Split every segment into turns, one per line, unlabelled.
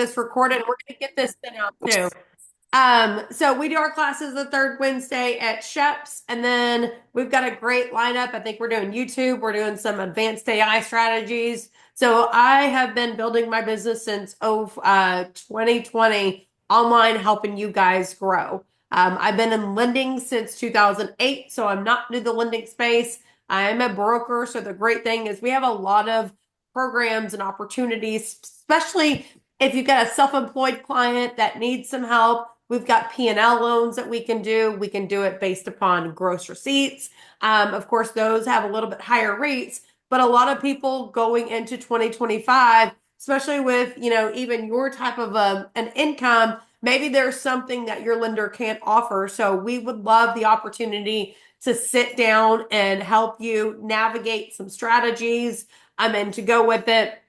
this recorded. We're going to get this sent out too. So we do our classes the third Wednesday at Sheps, and then we've got a great lineup. I think we're doing YouTube, we're doing some advanced AI strategies. So I have been building my business since 2020 online, helping you guys grow. I've been in lending since 2008, so I'm not new to the lending space. I am a broker, so the great thing is we have a lot of programs and opportunities, especially if you've got a self-employed client that needs some help. We've got P&L loans that we can do. We can do it based upon gross receipts. Of course, those have a little bit higher rates, but a lot of people going into 2025, especially with, even your type of an income, maybe there's something that your lender can't offer. So we would love the opportunity to sit down and help you navigate some strategies, and to go with it.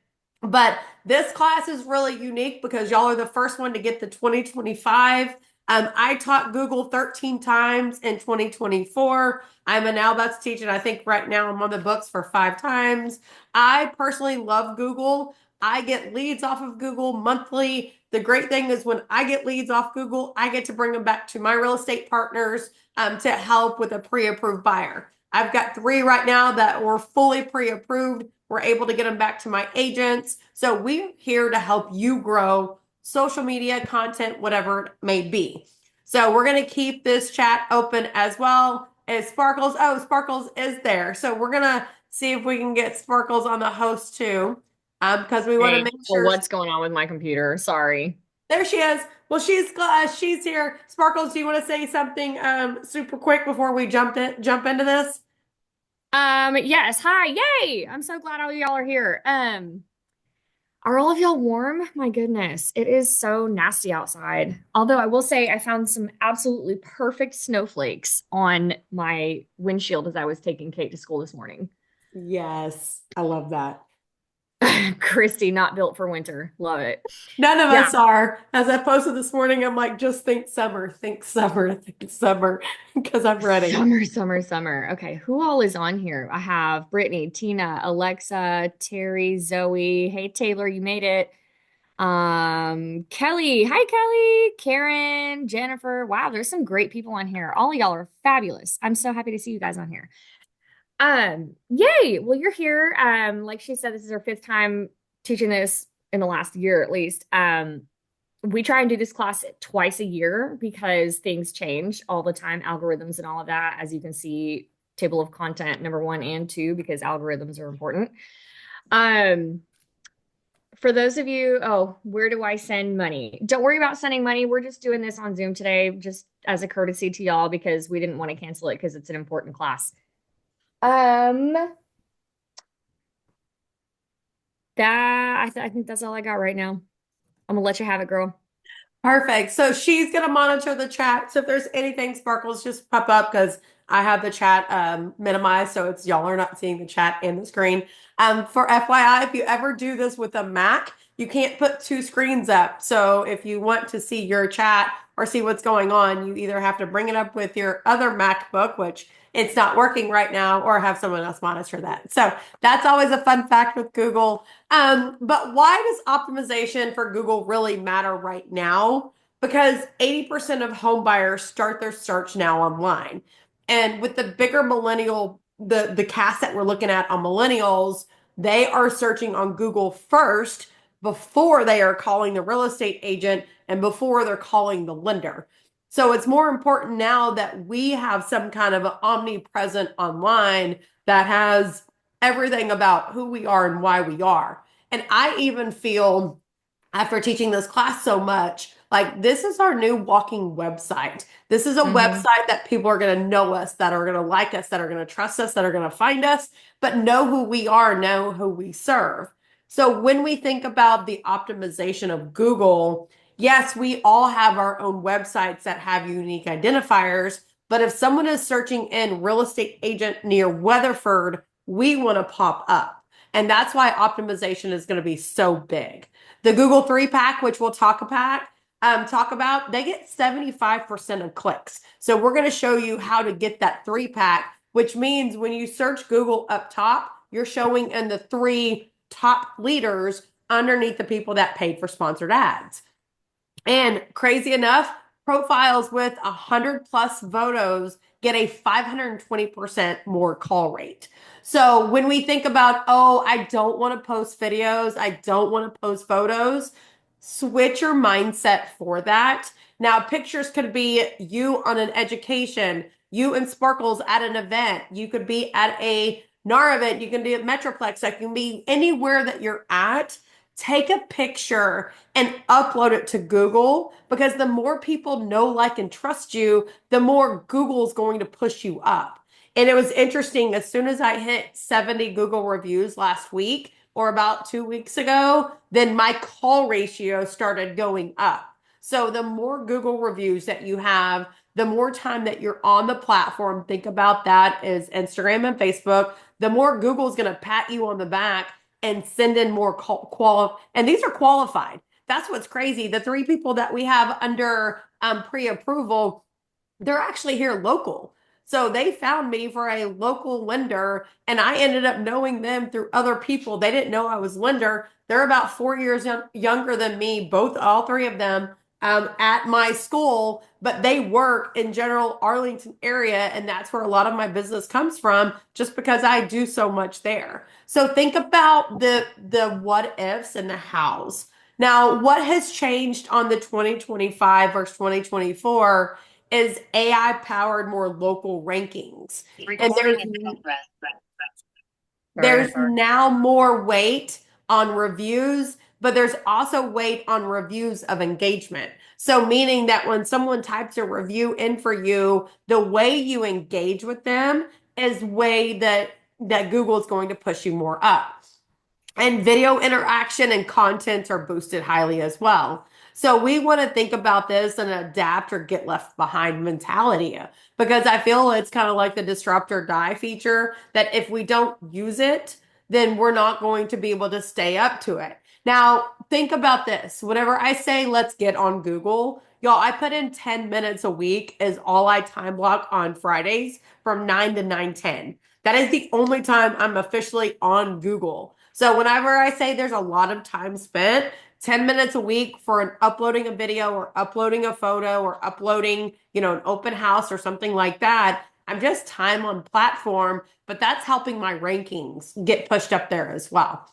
But this class is really unique because y'all are the first one to get the 2025. I taught Google 13 times in 2024. I'm now about to teach it. I think right now I'm on the books for 5 times. I personally love Google. I get leads off of Google monthly. The great thing is when I get leads off Google, I get to bring them back to my real estate partners to help with a pre-approved buyer. I've got 3 right now that were fully pre-approved. We're able to get them back to my agents. So we're here to help you grow social media content, whatever it may be. So we're going to keep this chat open as well as Sparkles. Oh, Sparkles is there. So we're going to see if we can get Sparkles on the host too, because we want to
Hey,
make
well,
sure.
what's going on with my computer? Sorry.
There she is. Well, she's here. Sparkles, do you want to say something super quick before we jump into this?
Yes, hi, yay! I'm so glad all y'all are here. Are all of y'all warm? My goodness, it is so nasty outside. Although I will say I found some absolutely perfect snowflakes on my windshield as I was taking Kate to school this morning.
Yes, I love that.
Christy, not built for winter. Love it.
None of
Yeah.
us are. As I posted this morning, I'm like, just think summer, think summer, because I'm ready.
Summer, summer, summer. Okay, who all is on here? I have Brittany, Tina, Alexa, Terry, Zoe. Hey Taylor, you made it. Kelly. Hi Kelly, Karen, Jennifer. Wow, there's some great people on here. All of y'all are fabulous. I'm so happy to see you guys on here. Yay. Well, you're here. Like she said, this is her 5th time teaching this in the last year at least. We try and do this class twice a year because things change all the time, algorithms and all of that. As you can see, table of content number 1 and 2, because algorithms are important. Um, for those of you, oh, where do I send money? Don't worry about sending money. We're just doing this on Zoom today, just as a courtesy to y'all because we didn't want to cancel it because it's an important class. Um, I think that's all I got right now. I'm gonna let you have it, girl.
Perfect. So she's going to monitor the chat. So if there's anything, Sparkles, just pop up because I have the chat minimized. So it's y'all are not seeing the chat in the screen. For FYI, if you ever do this with a Mac, you can't put 2 screens up. So if you want to see your chat or see what's going on, you either have to bring it up with your other MacBook, which it's not working right now, or have someone else monitor that. So that's always a fun fact with Google. But why does optimization for Google really matter right now? Because 80% of home buyers start their search now online. And with the bigger millennial, the cast that we're looking at on millennials, they are searching on Google first before they are calling the real estate agent and before they're calling the lender. So it's more important now that we have some kind of an omnipresent online that has everything about who we are and why we are. And I even feel after teaching this class so much, like this is our new walking website. This is a
Mm-hmm.
website that people are going to know us, that are going to like us, that are going to trust us, that are going to find us, but know who we are, know who we serve. So when we think about the optimization of Google, yes, we all have our own websites that have unique identifiers, but if someone is searching in real estate agent near Weatherford, we want to pop up. And that's why optimization is going to be so big. The Google 3 pack, which we'll talk about, they get 75% of clicks. So we're going to show you how to get that 3 pack, which means when you search Google up top, you're showing in the 3 top leaders underneath the people that paid for sponsored ads. And crazy enough, profiles with 100 plus photos get a 520% more call rate. So when we think about, oh, I don't want to post videos, I don't want to post photos, switch your mindset for that. Now, pictures could be you on an education, you and Sparkles at an event, you could be at a NAR event, you can be at Metroplex, you can be anywhere that you're at. Take a picture and upload it to Google because the more people know, like, and trust you, the more Google's going to push you up. And it was interesting, as soon as I hit 70 Google reviews last week or about 2 weeks ago, then my call ratio started going up. So the more Google reviews that you have, the more time that you're on the platform, think about that as Instagram and Facebook, the more Google's going to pat you on the back and send in more and these are qualified. That's what's crazy. The three people that we have under pre-approval, they're actually here local. So they found me for a local lender, and I ended up knowing them through other people. They didn't know I was lender. They're about 4 years younger than me, both, all three of them, at my school, but they work in general Arlington area, and that's where a lot of my business comes from, just because I do so much there. So think about the what ifs and the hows. Now, what has changed on the 2025 versus 2024 is AI powered more local rankings. And there's now more weight on reviews, but there's also weight on reviews of engagement. So meaning that when someone types a review in for you, the way you engage with them is way that Google is going to push you more up. And video interaction and content are boosted highly as well. So we want to think about this and adapt or get left behind mentality, because I feel it's kind of like the disrupt or die feature, that if we don't use it, then we're not going to be able to stay up to it. Now, think about this. Whenever I say let's get on Google, y'all, I put in 10 minutes a week as all I time block on Fridays from 9 to 9:10. That is the only time I'm officially on Google. So whenever I say there's a lot of time spent, 10 minutes a week for uploading a video or uploading a photo or uploading, an open house or something like that, I'm just time on platform, but that's helping my rankings get pushed up there as well.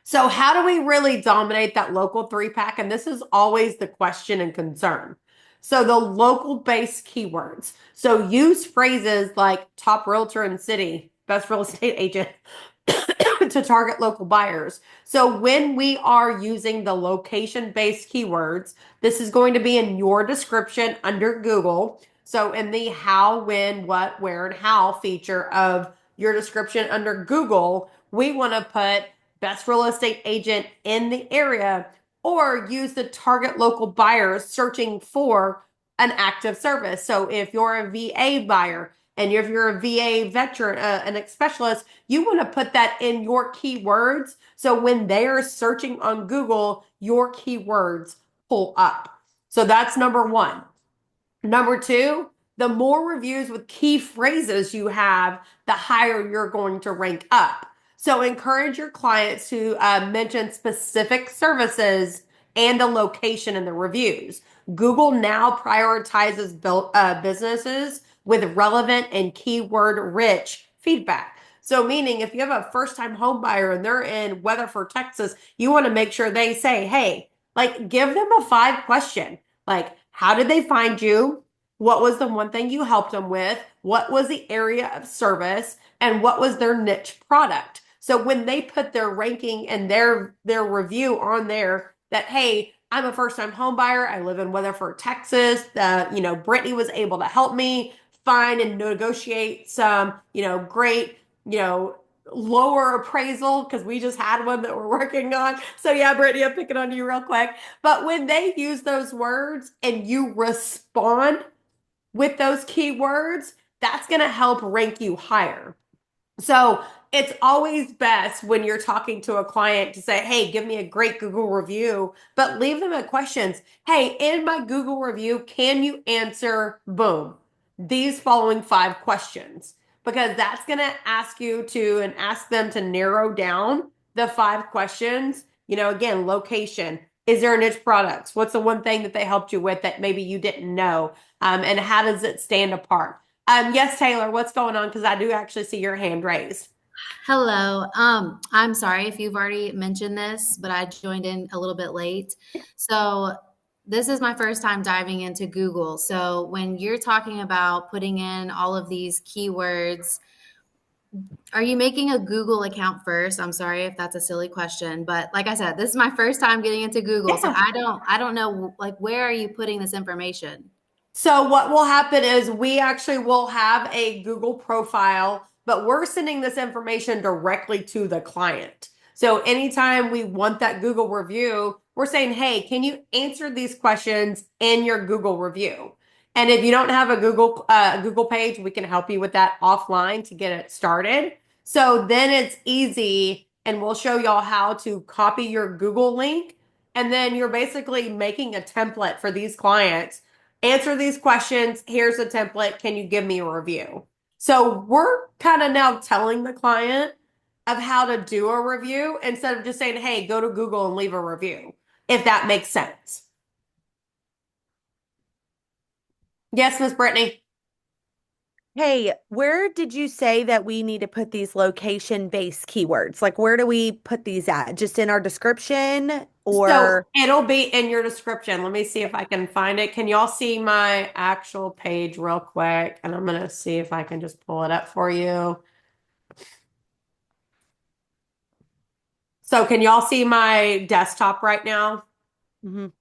So how do we really dominate that local three pack? And this is always the question and concern. So the local based keywords. So use phrases like top realtor in city, best real estate agent, to target local buyers. So when we are using the location-based keywords, this is going to be in your description under Google. So in the how, when, what, where, and how feature of your description under Google, we want to put best real estate agent in the area, or use the target local buyers searching for an active service. So if you're a VA buyer, and if you're a VA veteran, an specialist, you want to put that in your keywords. So when they're searching on Google, your keywords pull up. So that's number one. Number two, the more reviews with key phrases you have, the higher you're going to rank up. So encourage your clients to mention specific services and a location in the reviews. Google now prioritizes businesses with relevant and keyword rich feedback. So meaning if you have a first time home buyer and they're in Weatherford, Texas, you want to make sure they say, hey, like, give them a 5 question. Like, how did they find you? What was the one thing you helped them with? What was the area of service? And what was their niche product? So when they put their ranking and their review on there that, hey, I'm a first time home buyer. I live in Weatherford, Texas. Brittany was able to help me find and negotiate some, great, lower appraisal, because we just had one that we're working on. So yeah, Brittany, I'm picking on you real quick. But when they use those words and you respond with those keywords, that's going to help rank you higher. So it's always best when you're talking to a client to say, hey, give me a great Google review, but leave them at questions. Hey, in my Google review, can you answer, boom, these following 5 questions? Because that's going to ask you to and ask them to narrow down the 5 questions Again, location. Is there a niche products? What's the one thing that they helped you with that maybe you didn't know? And how does it stand apart? Yes, Taylor, what's going on? Because I do actually see your hand raised.
Hello. I'm sorry if you've already mentioned this, but I joined in a little bit late. So this is my first time diving into Google. So when you're talking about putting in all of these keywords, are you making a Google account first? I'm sorry if that's a silly question, but like I said, this is my first time getting into Google. So
Yeah.
I don't know like where are you putting this information?
So what will happen is we actually will have a Google profile, but we're sending this information directly to the client. So anytime we want that Google review, we're saying, hey, can you answer these questions in your Google review? And if you don't have a Google page, we can help you with that offline to get it started. So then it's easy, and we'll show y'all how to copy your Google link. And then you're basically making a template for these clients. Answer these questions. Here's a template. Can you give me a review? So we're kind of now telling the client of how to do a review instead of just saying, hey, go to Google and leave a review, if that makes sense. Yes, Miss Brittany.
Hey, where did you say that we need to put these location-based keywords? Like, where do we put these at? Just in our description
So
or?
it'll be in your description. Let me see if I can find it. Can y'all see my actual page real quick? And I'm going to see if I can just pull it up for you. So can y'all see my desktop right now?
Mhm.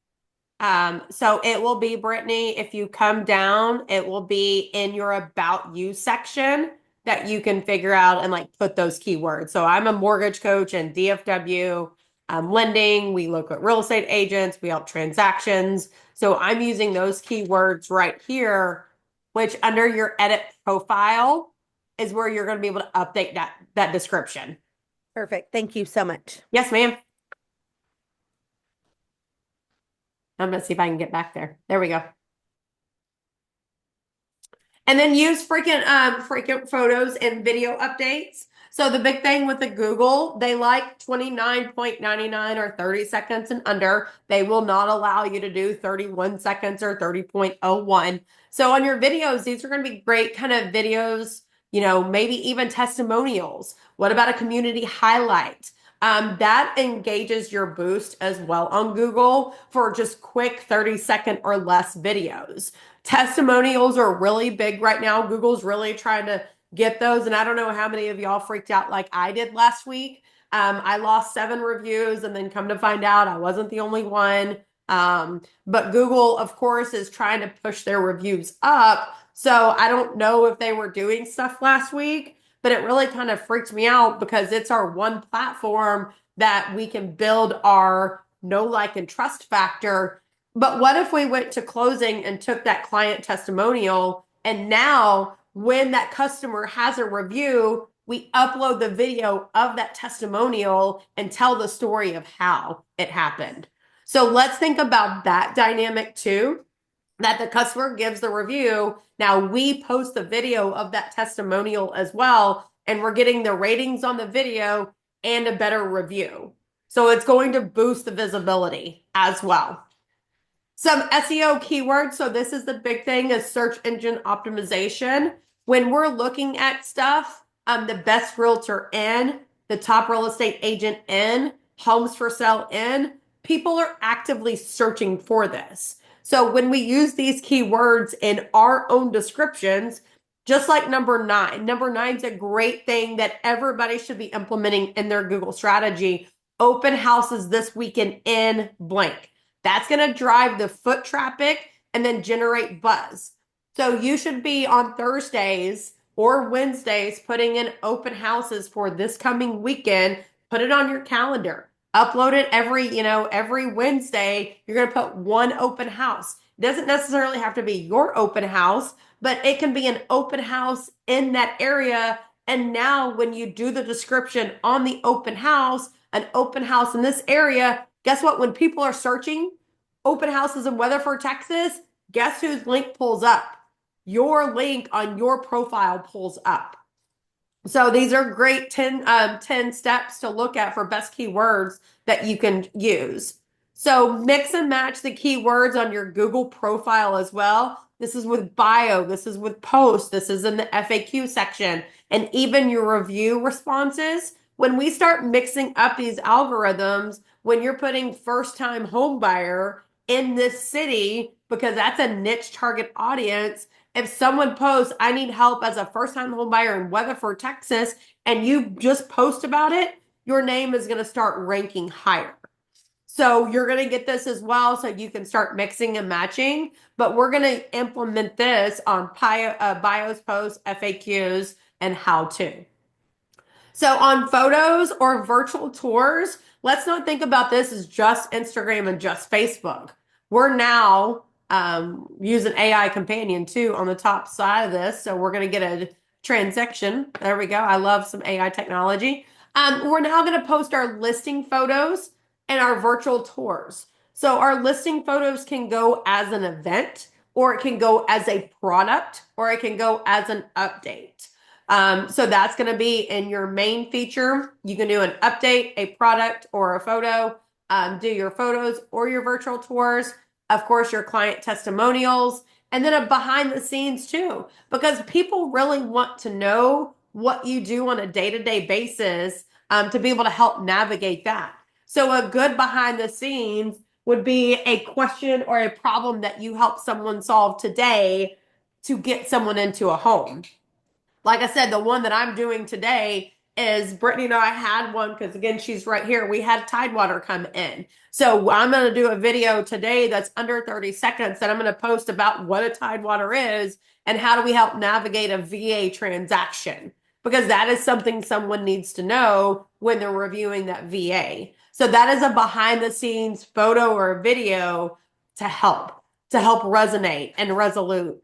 So it will be, Brittany, if you come down, it will be in your About You section that you can figure out and like put those keywords. So I'm a mortgage coach and DFW, lending. We look at real estate agents, we help transactions. So I'm using those keywords right here, which under your edit profile is where you're going to be able to update that description.
Perfect. Thank you so much.
Yes, ma'am. I'm going to see if I can get back there. There we go. And then use frequent photos and video updates. So the big thing with the Google, they like 29.99 or 30 seconds and under. They will not allow you to do 31 seconds or 30.01. So on your videos, these are going to be great kind of videos, maybe even testimonials. What about a community highlight? That engages your boost as well on Google for just quick 30-second or less videos. Testimonials are really big right now. Google's really trying to get those. And I don't know how many of y'all freaked out like I did last week. I lost 7 reviews and then come to find out I wasn't the only one. But Google, of course, is trying to push their reviews up. So I don't know if they were doing stuff last week, but it really kind of freaked me out because it's our one platform that we can build our know, like, and trust factor. But what if we went to closing and took that client testimonial, and now when that customer has a review, we upload the video of that testimonial and tell the story of how it happened. So let's think about that dynamic too, that the customer gives the review. Now we post the video of that testimonial as well, and we're getting the ratings on the video and a better review. So it's going to boost the visibility as well. Some SEO keywords. So this is the big thing, is search engine optimization. When we're looking at stuff, the best realtor in, the top real estate agent in, homes for sale in, people are actively searching for this. So when we use these keywords in our own descriptions, just like number nine is a great thing that everybody should be implementing in their Google strategy. Open houses this weekend in blank. That's going to drive the foot traffic and then generate buzz. So you should be on Thursdays or Wednesdays putting in open houses for this coming weekend. Put it on your calendar. Upload it every Wednesday. You're going to put one open house. It doesn't necessarily have to be your open house, but it can be an open house in that area. And now when you do the description on the open house, an open house in this area, guess what? When people are searching open houses in Weatherford, Texas, guess whose link pulls up? Your link on your profile pulls up. So these are great 10 steps to look at for best keywords that you can use. So mix and match the keywords on your Google profile as well. This is with bio, this is with post, this is in the FAQ section, and even your review responses. When we start mixing up these algorithms, when you're putting first time home buyer in this city, because that's a niche target audience, if someone posts, I need help as a first time home buyer in Weatherford, Texas, and you just post about it, your name is going to start ranking higher. So you're going to get this as well, so you can start mixing and matching. But we're going to implement this on bios, posts, FAQs, and how to. So on photos or virtual tours, let's not think about this as just Instagram and just Facebook. We're now using AI companion too on the top side of this. So we're going to get a transaction. There we go. I love some AI technology. We're now going to post our listing photos and our virtual tours. So our listing photos can go as an event, or it can go as a product, or it can go as an update. So that's going to be in your main feature. You can do an update, a product, or a photo. Do your photos or your virtual tours. Of course, your client testimonials, and then a behind the scenes too, because people really want to know what you do on a day-to-day basis to be able to help navigate that. So a good behind the scenes would be a question or a problem that you help someone solve today to get someone into a home. Like I said, the one that I'm doing today is Brittany and I had one because, again, she's right here. We had Tidewater come in. So I'm going to do a video today that's under 30 seconds that I'm going to post about what a Tidewater is and how do we help navigate a VA transaction, because that is something someone needs to know when they're reviewing that VA. So that is a behind the scenes photo or video to help resonate and resolute.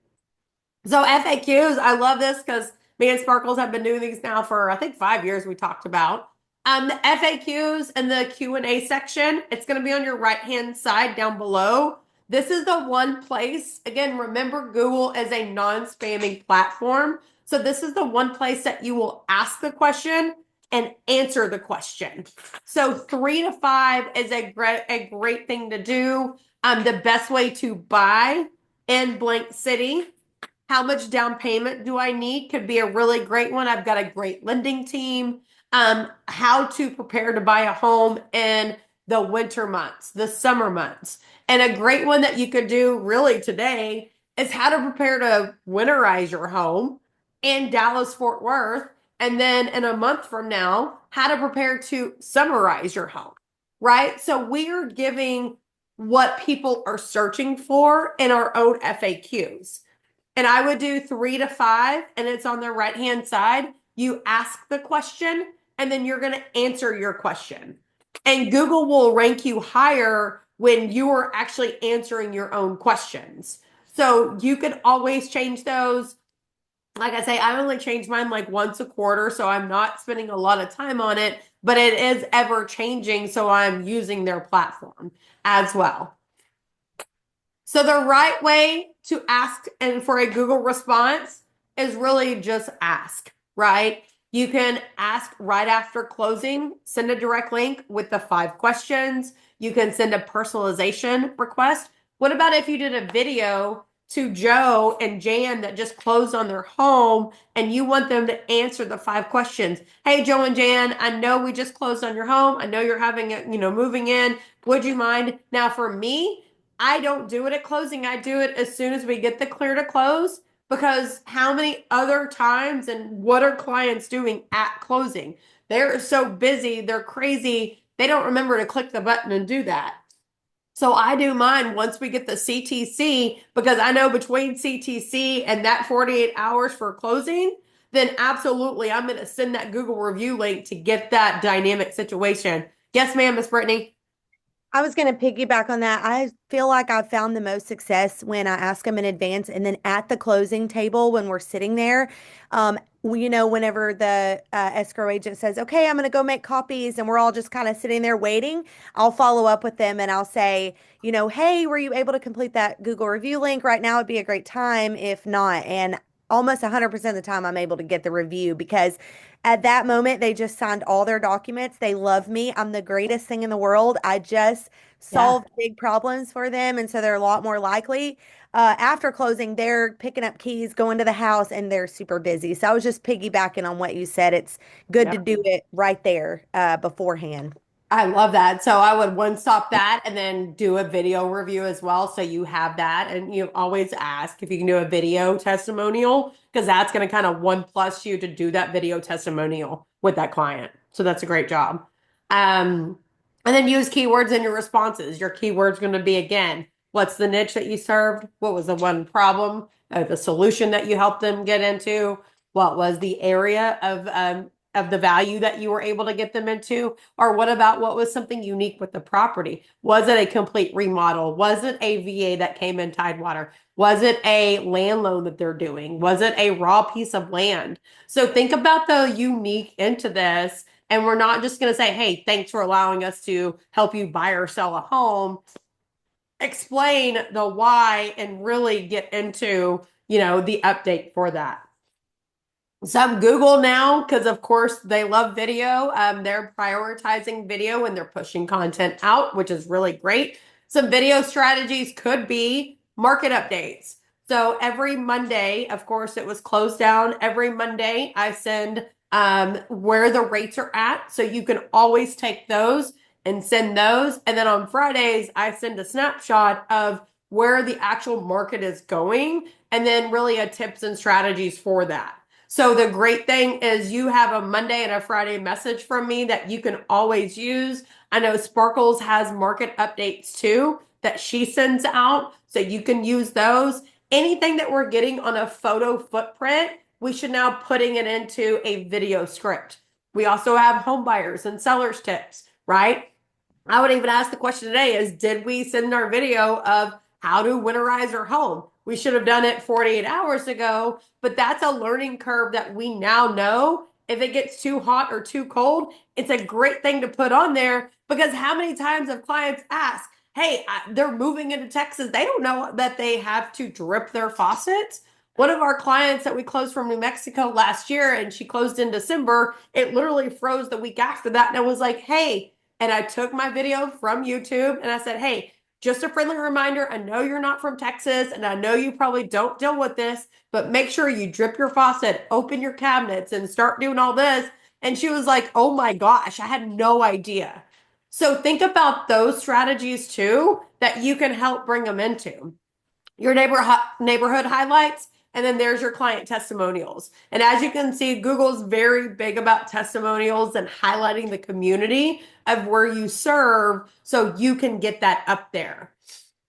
So FAQs, I love this because me and Sparkles have been doing these now for I think 5 years. We talked about the FAQs and the Q&A section. It's going to be on your right hand side down below. This is the one place. Again, remember Google is a non-spamming platform, so this is the one place that you will ask the question and answer the question. So 3 to 5 is a great thing to do. The best way to buy in blank city. How much down payment do I need? Could be a really great one. I've got a great lending team. How to prepare to buy a home in the winter months, the summer months. And a great one that you could do really today is how to prepare to winterize your home in Dallas, Fort Worth. And then in a month from now, how to prepare to summarize your home, right? So we are giving what people are searching for in our own FAQs. And I would do 3 to 5, and it's on the right hand side. You ask the question, and then you're going to answer your question. And Google will rank you higher when you are actually answering your own questions. So you can always change those. Like I say, I only change mine like once a quarter, so I'm not spending a lot of time on it, but it is ever changing. So I'm using their platform as well. So the right way to ask and for a Google response is really just ask, right? You can ask right after closing, send a direct link with the 5 questions. You can send a personalization request. What about if you did a video to Joe and Jan that just closed on their home and you want them to answer the 5 questions? Hey, Joe and Jan, I know we just closed on your home. I know you're having it, moving in. Would you mind? Now, for me, I don't do it at closing. I do it as soon as we get the clear to close, because how many other times and what are clients doing at closing? They're so busy, they're crazy, they don't remember to click the button and do that. So I do mine once we get the CTC, because I know between CTC and that 48 hours for closing, then absolutely I'm going to send that Google review link to get that dynamic situation. Yes, ma'am, Miss Brittany.
I was going to piggyback on that. I feel like I've found the most success when I ask them in advance, and then at the closing table when we're sitting there, whenever the escrow agent says, "Okay, I'm going to go make copies," and we're all just kind of sitting there waiting, I'll follow up with them and I'll say, "Hey, were you able to complete that Google review link? Right now would be a great time. If not," and almost 100% of the time I'm able to get the review because at that moment they just signed all their documents. They love me. I'm the greatest thing in the world. I just
Yeah.
solved big problems for them, and so they're a lot more likely. After closing, they're picking up keys, going to the house, and they're super busy. So I was just piggybacking on what you said. It's good to
Yeah.
do it right there beforehand.
I love that. So I would one stop that and then do a video review as well. So you have that. And you always ask if you can do a video testimonial because that's going to kind of one plus you to do that video testimonial with that client. So that's a great job. And then use keywords in your responses. Your keyword's going to be again, what's the niche that you served? What was the one problem, the solution that you helped them get into? What was the area of the value that you were able to get them into? Or what about what was something unique with the property? Was it a complete remodel? Was it a VA that came in Tidewater? Was it a land loan that they're doing? Was it a raw piece of land? So think about the unique into this. And we're not just going to say, hey, thanks for allowing us to help you buy or sell a home. Explain the why and really get into, the update for that. Some Google now, because of course they love video. They're prioritizing video and they're pushing content out, which is really great. Some video strategies could be market updates. So every Monday, of course, it was closed down. Every Monday, I send where the rates are at. So you can always take those and send those. And then on Fridays, I send a snapshot of where the actual market is going and then really a tips and strategies for that. So the great thing is you have a Monday and a Friday message from me that you can always use. I know Sparkles has market updates too that she sends out, so you can use those. Anything that we're getting on a photo footprint, we should now putting it into a video script. We also have home buyers and sellers tips, right? I would even ask the question today is, did we send our video of how to winterize our home? We should have done it 48 hours ago, but that's a learning curve that we now know. If it gets too hot or too cold, it's a great thing to put on there because how many times have clients asked, hey, they're moving into Texas. They don't know that they have to drip their faucets. One of our clients that we closed from New Mexico last year and she closed in December, it literally froze the week after that. And I was like, hey, and I took my video from YouTube and I said, hey, just a friendly reminder. I know you're not from Texas and I know you probably don't deal with this, but make sure you drip your faucet, open your cabinets, and start doing all this. And she was like, oh my gosh, I had no idea. So think about those strategies too that you can help bring them into your neighborhood highlights, and then there's your client testimonials. And as you can see, Google's very big about testimonials and highlighting the community of where you serve so you can get that up there.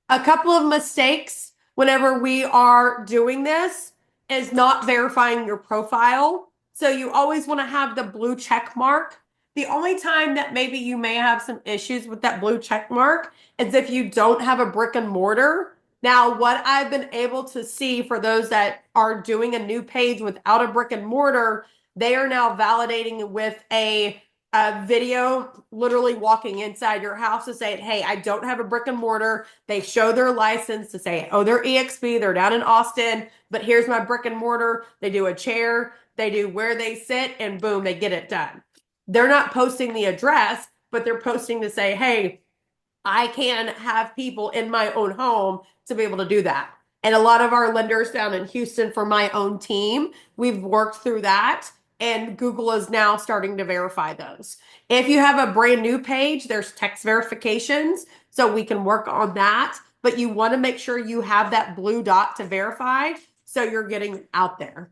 A couple of mistakes whenever we are doing this is not verifying your profile. So you always want to have the blue check mark. The only time that maybe you may have some issues with that blue check mark is if you don't have a brick and mortar. Now, what I've been able to see for those that are doing a new page without a brick and mortar, they are now validating with a video literally walking inside your house to say, hey, I don't have a brick and mortar. They show their license to say, oh, they're EXP, they're down in Austin, but here's my brick and mortar. They do a chair, they do where they sit, and boom, they get it done. They're not posting the address, but they're posting to say, hey, I can have people in my own home to be able to do that. And a lot of our lenders down in Houston for my own team, we've worked through that. And Google is now starting to verify those. If you have a brand new page, there's text verifications. So we can work on that. But you want to make sure you have that blue dot to verify so you're getting out there.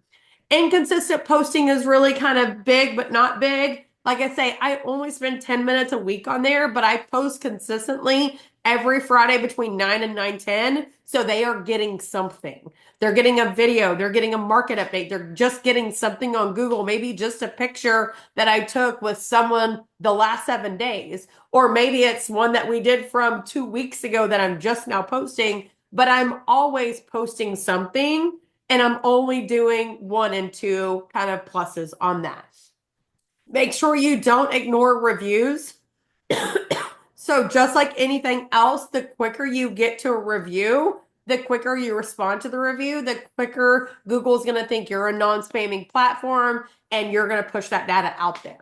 Inconsistent posting is really kind of big, but not big. Like I say, I only spend 10 minutes a week on there, but I post consistently every Friday between 9 and 9:10. So they are getting something. They're getting a video, they're getting a market update, they're just getting something on Google, maybe just a picture that I took with someone the last 7 days. Or maybe it's one that we did from 2 weeks ago that I'm just now posting, but I'm always posting something and I'm only doing 1 and 2 kind of pluses on that. Make sure you don't ignore reviews. So just like anything else, the quicker you get to a review, the quicker you respond to the review, the quicker Google's going to think you're a non-spamming platform and you're going to push that data out there.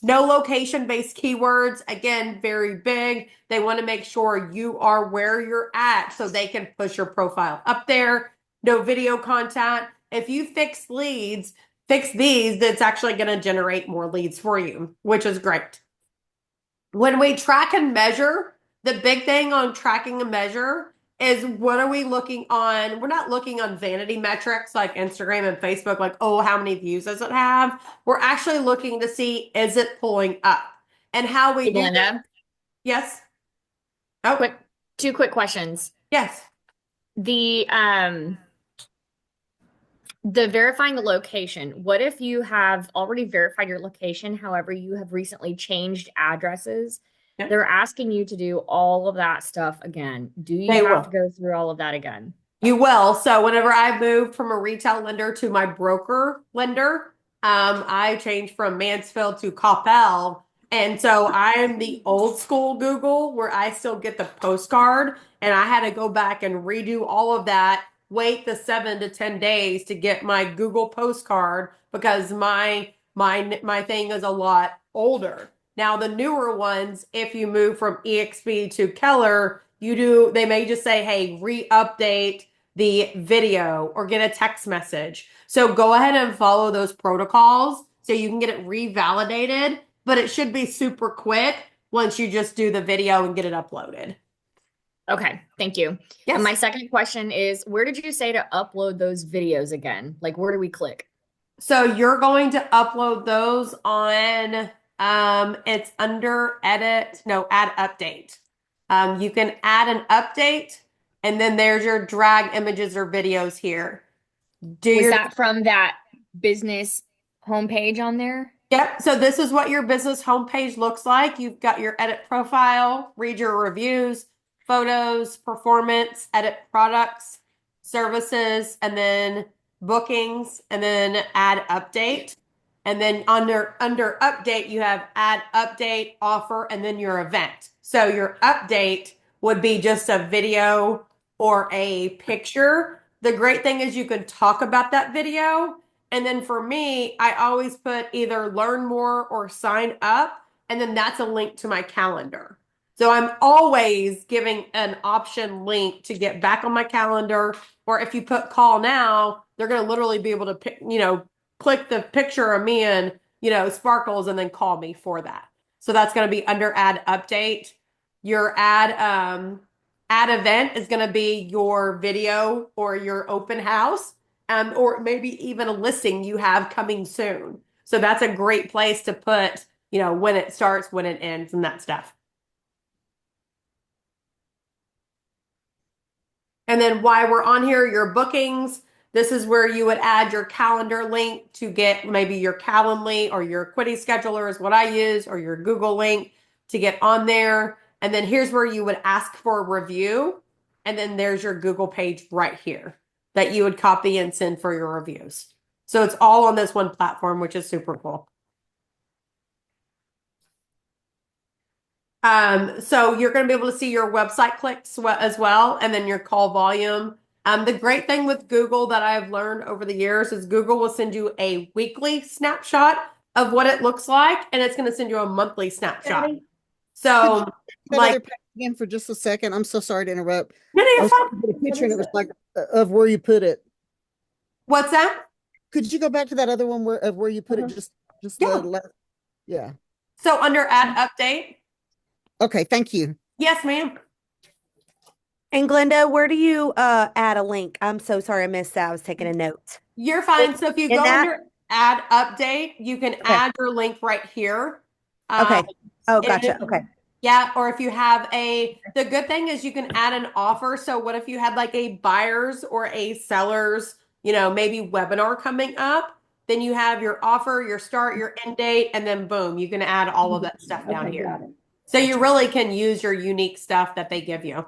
No location-based keywords, again, very big. They want to make sure you are where you're at so they can push your profile up there. No video content. If you fix leads, fix these, that's actually going to generate more leads for you, which is great. When we track and measure, the big thing on tracking and measure is what are we looking on? We're not looking on vanity metrics like Instagram and Facebook, like, oh, how many views does it have? We're actually looking to see, is it pulling up? And how we
Hey,
do that.
Glenda,
Yes. Oh,
two quick questions.
yes.
The verifying the location. What if you have already verified your location, however, you have recently changed addresses?
Yep.
They're asking you to do all of that stuff again. Do you
They
have
will.
to go through all of that again?
You will. So whenever I moved from a retail lender to my broker lender, I changed from Mansfield to Coppell. And so I am the old school Google where I still get the postcard and I had to go back and redo all of that, wait the 7 to 10 days to get my Google postcard because my thing is a lot older. Now the newer ones, if you move from EXP to Keller, they may just say, hey, re-update the video or get a text message. So go ahead and follow those protocols so you can get it revalidated, but it should be super quick once you just do the video and get it uploaded.
Okay, thank you.
Yes.
And my second question is, where did you say to upload those videos again? Like, where do we click?
So you're going to upload those on, it's under add update. You can add an update and then there's your drag images or videos here.
Was that from that business homepage on there?
Yep. So this is what your business homepage looks like. You've got your edit profile, read your reviews, photos, performance, edit products, services, and then bookings, and then add update. And then under update, you have add update, offer, and then your event. So your update would be just a video or a picture. The great thing is you can talk about that video. And then for me, I always put either learn more or sign up. And then that's a link to my calendar. So I'm always giving an option link to get back on my calendar. Or if you put call now, they're going to literally be able to pick, click the picture of me and, sparkles and then call me for that. So that's going to be under add update. Your add event is going to be your video or your open house. Or maybe even a listing you have coming soon. So that's a great place to put, when it starts, when it ends, and that stuff. And then while we're on here, your bookings, this is where you would add your calendar link to get maybe your Calendly or your Quiddy scheduler is what I use, or your Google link to get on there. And then here's where you would ask for a review. And then there's your Google page right here that you would copy and send for your reviews. So it's all on this one platform, which is super cool. So you're going to be able to see your website clicks as well, and then your call volume. The great thing with Google that I've learned over the years is Google will send you a weekly snapshot of what it looks like, and it's going to send you a monthly snapshot. So,
like again for just a second. I'm so sorry to interrupt.
No,
I
you're
was
fine.
looking at a picture and it was like of where you put it.
What's that?
Could you go back to that other one where you put it? Just
Yeah.
the last. Yeah.
So under add update.
Okay, thank you.
Yes, ma'am.
And Glenda, where do you add a link? I'm so sorry I missed that. I was taking a note.
You're fine. So if you
In
go
that-
under add update, you can add your link right here.
Okay. Oh,
and
gotcha.
if-
Okay.
Yeah, or if you have the good thing is you can add an offer. So what if you had like a buyer's or a seller's, maybe webinar coming up, then you have your offer, your start, your end date, and then boom, you can add all of that stuff down here.
Got it.
So you really can use your unique stuff that they give you.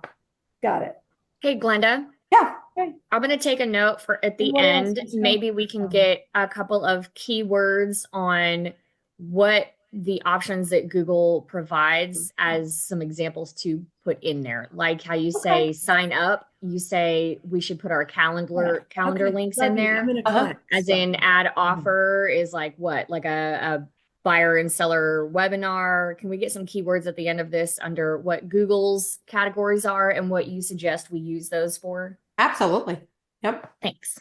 Got it.
Hey, Glenda.
Yeah.
I'm going to take a note for at the
What else
end.
is there?
Maybe we can get a couple of keywords on what the options that Google provides as some examples to put in there, like how you say sign up, you say we should put our calendar links in there, as in add offer is like what, like a buyer and seller webinar. Can we get some keywords at the end of this under what Google's categories are and what you suggest we use those for?
Absolutely. Yep.
Thanks.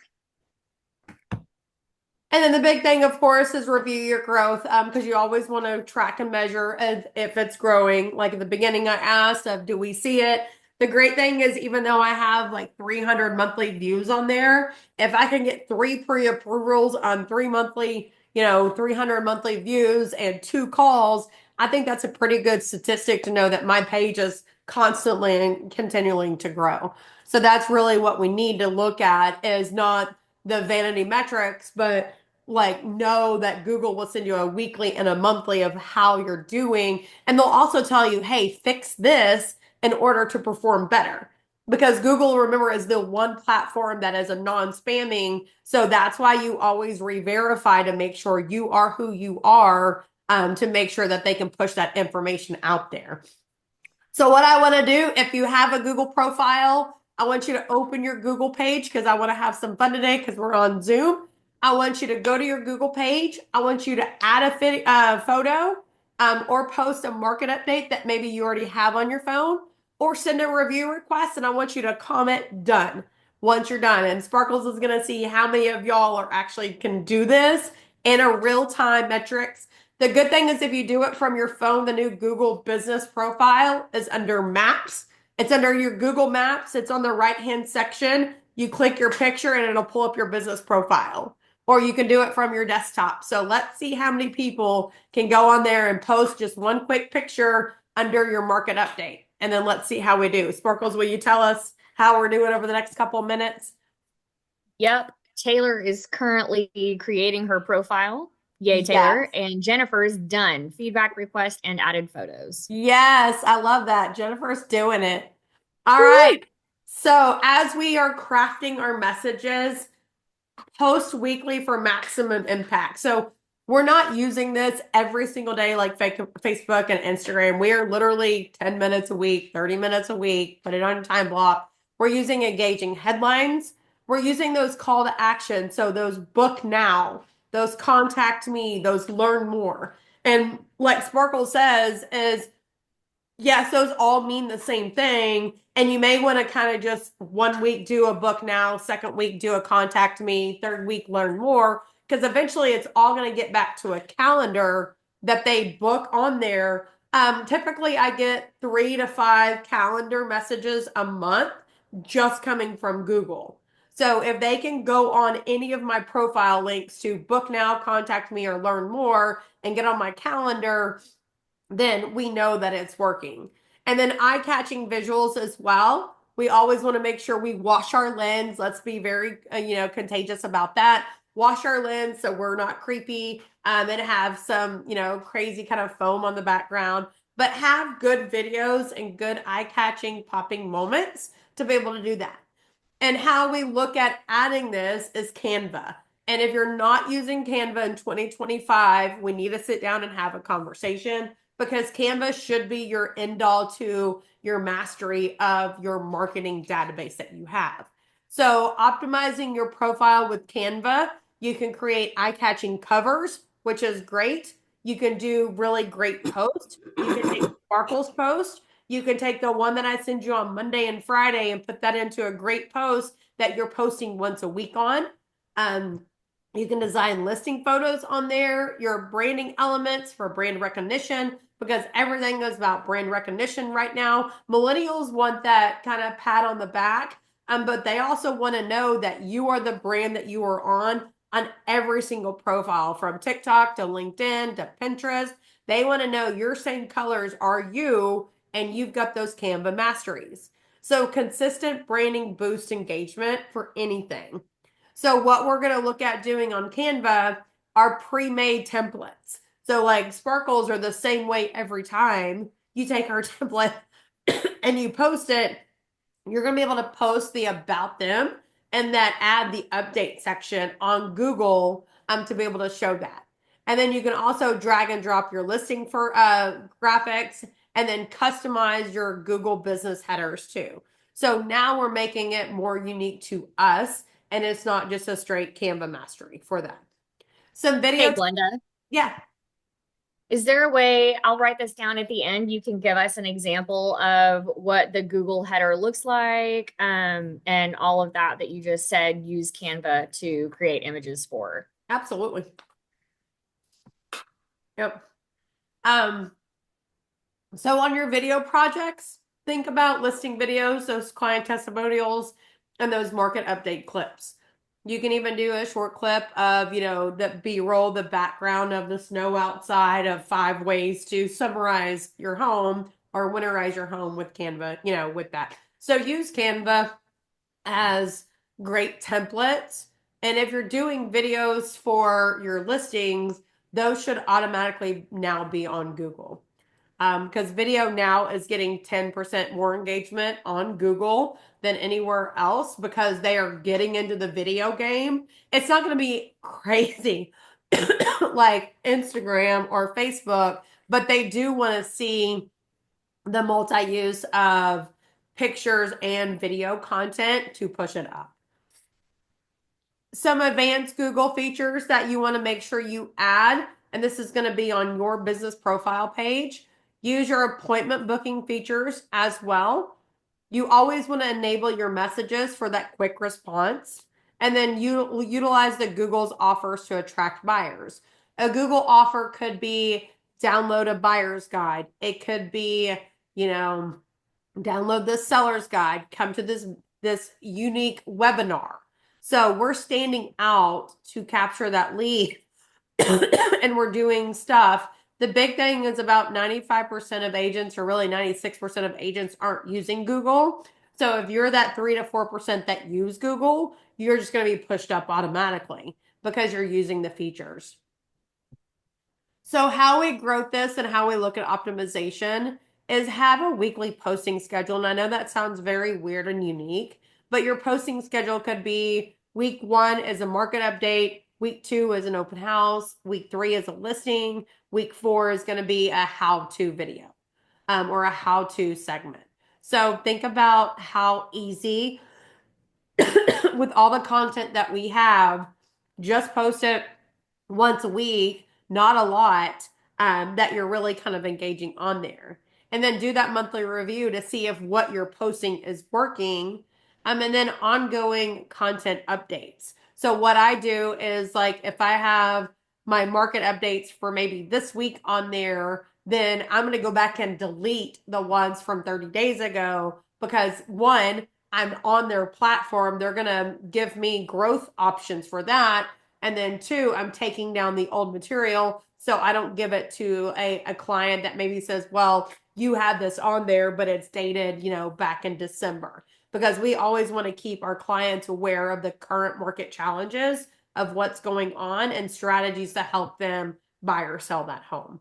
And then the big thing, of course, is review your growth, because you always want to track and measure if it's growing. Like at the beginning, I asked of, do we see it? The great thing is, even though I have like 300 monthly views on there, if I can get 3 pre-approvals on 300 monthly views and 2 calls, I think that's a pretty good statistic to know that my page is constantly and continuing to grow. So that's really what we need to look at, is not the vanity metrics, but like know that Google will send you a weekly and a monthly of how you're doing. And they'll also tell you, hey, fix this in order to perform better. Because Google, remember, is the one platform that is a non-spamming. So that's why you always re-verify to make sure you are who you are, to make sure that they can push that information out there. So what I want to do, if you have a Google profile, I want you to open your Google page, because I want to have some fun today because we're on Zoom. I want you to go to your Google page. I want you to add a photo, or post a market update that maybe you already have on your phone, or send a review request, and I want you to comment done once you're done. And Sparkles is going to see how many of y'all are actually can do this in a real-time metrics. The good thing is, if you do it from your phone, the new Google business profile is under Maps. It's under your Google Maps. It's on the right-hand section. You click your picture and it'll pull up your business profile. Or you can do it from your desktop. So let's see how many people can go on there and post just one quick picture under your market update. And then let's see how we do. Sparkles, will you tell us how we're doing over the next couple of minutes?
Yep. Taylor is currently creating her profile. Yay, Taylor.
Yes.
And Jennifer's done. Feedback request and added photos.
Yes, I love that. Jennifer's doing it. All right. So as we are crafting our messages, post weekly for maximum impact. So we're not using this every single day like Facebook and Instagram. We are literally 10 minutes a week, 30 minutes a week, put it on a time block. We're using engaging headlines. We're using those call to action. So those book now, those contact me, those learn more. And like Sparkle says, is yes, those all mean the same thing. And you may want to kind of just one week do a book now, second week do a contact me, third week learn more, because eventually it's all going to get back to a calendar that they book on there. Typically, I get 3 to 5 calendar messages a month just coming from Google. So if they can go on any of my profile links to book now, contact me, or learn more and get on my calendar, then we know that it's working. And then eye-catching visuals as well. We always want to make sure we wash our lens. Let's be very, contagious about that. Wash our lens so we're not creepy, and have some, crazy kind of foam on the background, but have good videos and good eye-catching popping moments to be able to do that. And how we look at adding this is Canva. And if you're not using Canva in 2025, we need to sit down and have a conversation, because Canva should be your end all to your mastery of your marketing database that you have. So optimizing your profile with Canva, you can create eye-catching covers, which is great. You can do really great posts. You can take Sparkle's post. You can take the one that I send you on Monday and Friday and put that into a great post that you're posting once a week on. You can design listing photos on there, your branding elements for brand recognition, because everything is about brand recognition right now. Millennials want that kind of pat on the back, but they also want to know that you are the brand that you are on every single profile, from TikTok to LinkedIn to Pinterest. They want to know your same colors are you, and you've got those Canva masteries. So consistent branding boosts engagement for anything. So what we're going to look at doing on Canva are pre-made templates. So like Sparkles are the same way every time you take our template and you post it. You're going to be able to post the about them and that add the update section on Google, to be able to show that. And then you can also drag and drop your listing for graphics and then customize your Google business headers too. So now we're making it more unique to us, and it's not just a straight Canva mastery for that. Some
Hey,
video,
Glenda,
yeah,
is there a way I'll write this down at the end? You can give us an example of what the Google header looks like, and all of that that you just said, use Canva to create images for.
absolutely. Yep. Um, so on your video projects, think about listing videos, those client testimonials, and those market update clips. You can even do a short clip of, the B-roll, the background of the snow outside of 5 ways to summarize your home or winterize your home with Canva, with that. So use Canva as great templates. And if you're doing videos for your listings, those should automatically now be on Google. Because video now is getting 10% more engagement on Google than anywhere else because they are getting into the video game. It's not going to be crazy like Instagram or Facebook, but they do want to see the multi-use of pictures and video content to push it up. Some advanced Google features that you want to make sure you add, and this is going to be on your business profile page. Use your appointment booking features as well. You always want to enable your messages for that quick response. And then you utilize the Google's offers to attract buyers. A Google offer could be download a buyer's guide. It could be, download this seller's guide, come to this unique webinar. So we're standing out to capture that lead and we're doing stuff. The big thing is about 95% of agents, or really 96% of agents, aren't using Google. So if you're that 3 to 4% that use Google, you're just going to be pushed up automatically because you're using the features. So how we grow this and how we look at optimization is have a weekly posting schedule. And I know that sounds very weird and unique, but your posting schedule could be week 1 is a market update, week 2 is an open house, week 3 is a listing, week 4 is going to be a how-to video, or a how-to segment. So think about how easy with all the content that we have, just post it once a week, not a lot, that you're really kind of engaging on there. And then do that monthly review to see if what you're posting is working. And then ongoing content updates. So what I do is, like, if I have my market updates for maybe this week on there, then I'm going to go back and delete the ones from 30 days ago because, one, I'm on their platform. They're going to give me growth options for that. And then 2, I'm taking down the old material so I don't give it to a client that maybe says, well, you had this on there, but it's dated, back in December. Because we always want to keep our clients aware of the current market challenges of what's going on and strategies to help them buy or sell that home.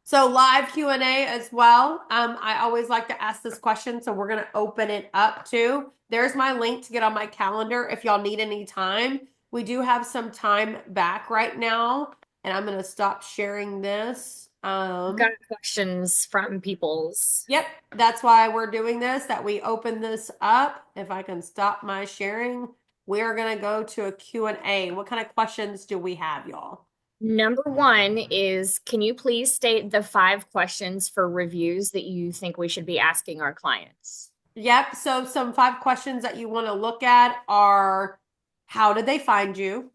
So live Q&A as well. I always like to ask this question, so we're going to open it up too. There's my link to get on my calendar if y'all need any time. We do have some time back right now, and I'm going to stop sharing this.
Got questions from people's.
Yep, that's why we're doing this, that we open this up. If I can stop my sharing, we are going to go to a Q&A. What kind of questions do we have, y'all?
Number 1 is, can you please state the 5 questions for reviews that you think we should be asking our clients?
Yep. So some 5 questions that you want to look at are, how did they find you?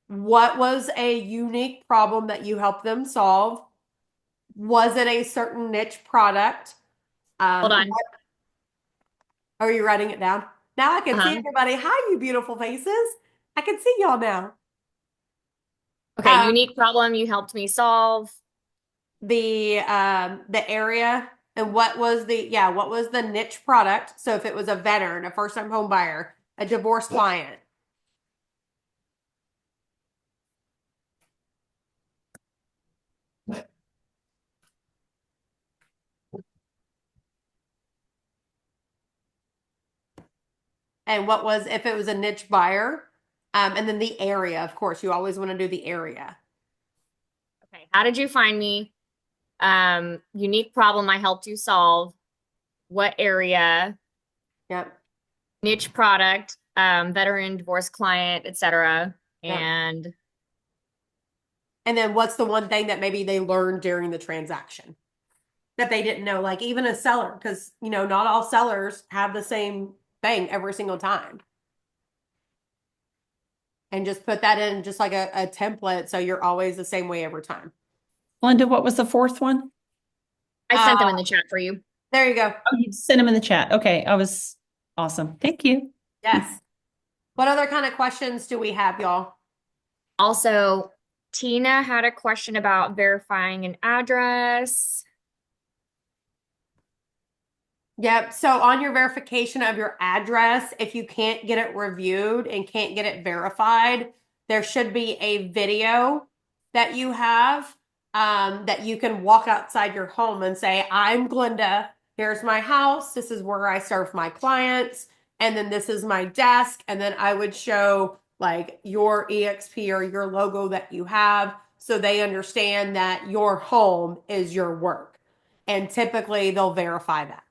What was a unique problem that you helped them solve? Was it a certain niche product?
Hold on.
Are you writing it down? Now I can see
Uh-huh.
everybody. Hi, you beautiful faces. I can see y'all now.
Okay, unique problem you helped me solve.
The area, and what was the niche product? So if it was a veteran, a first-time home buyer, a divorced client. And what was, if it was a niche buyer, And then the area, of course, you always want to do the area.
Okay. How did you find me? Unique problem I helped you solve. What area?
Yep.
Niche product, veteran, divorce client, etc.
Yep.
And
And then what's the one thing that maybe they learned during the transaction that they didn't know? Like even a seller, because not all sellers have the same thing every single time. And just put that in just like a template so you're always the same way every time.
Linda, what was the fourth one?
I sent them in the chat for you.
There you go.
Oh, you sent them in the chat. Okay, awesome. Thank you.
Yes. What other kind of questions do we have, y'all?
Also, Tina had a question about verifying an address.
Yep. So on your verification of your address, if you can't get it reviewed and can't get it verified, there should be a video that you have that you can walk outside your home and say, I'm Glenda. Here's my house. This is where I serve my clients. And then this is my desk. And then I would show like your EXP or your logo that you have so they understand that your home is your work. And typically they'll verify that.